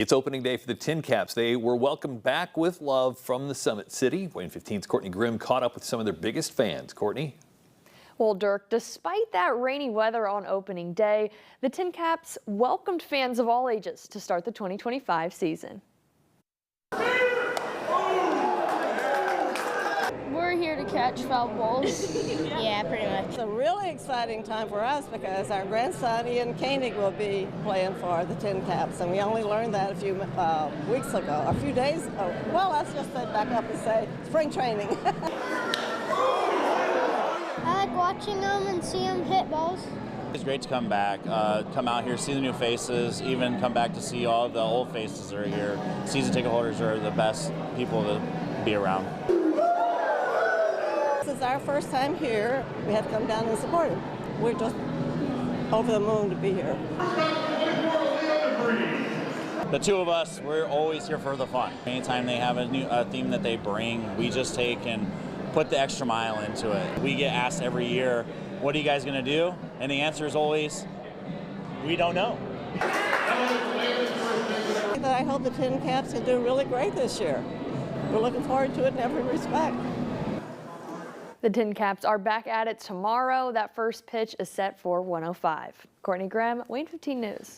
It's opening day for the TinCaps. They were welcomed back with love from the Summit City. WANE 15's Courtney Grimm caught up with some of their biggest fans. Courtney? Well, Dirk, despite that rainy weather on opening day, the TinCaps welcomed fans of all ages to start the 2025 season. We're here to catch foul balls. Yeah, pretty much. It's a really exciting time for us because our grandson Ian Koenig will be playing for the TinCaps, and we only learned that a few weeks ago, a few days ago. Well, let's just back up and say spring training. I like watching them and see them hit balls. It's great to come back, come out here, see the new faces, even come back to see all the old faces that are here. Season ticket holders are the best people to be around. This is our first time here. We had to come down and support him. We're just over the moon to be here. The two of us, we're always here for the fun. Anytime they have a new theme that they bring, we just take and put the extra mile into it. We get asked every year, what are you guys going to do? And the answer is always, we don't know. I hope the TinCaps can do really great this year. We're looking forward to it in every respect. The TinCaps are back at it tomorrow. That first pitch is set for 1:05. Courtney Grimm, WANE 15 News.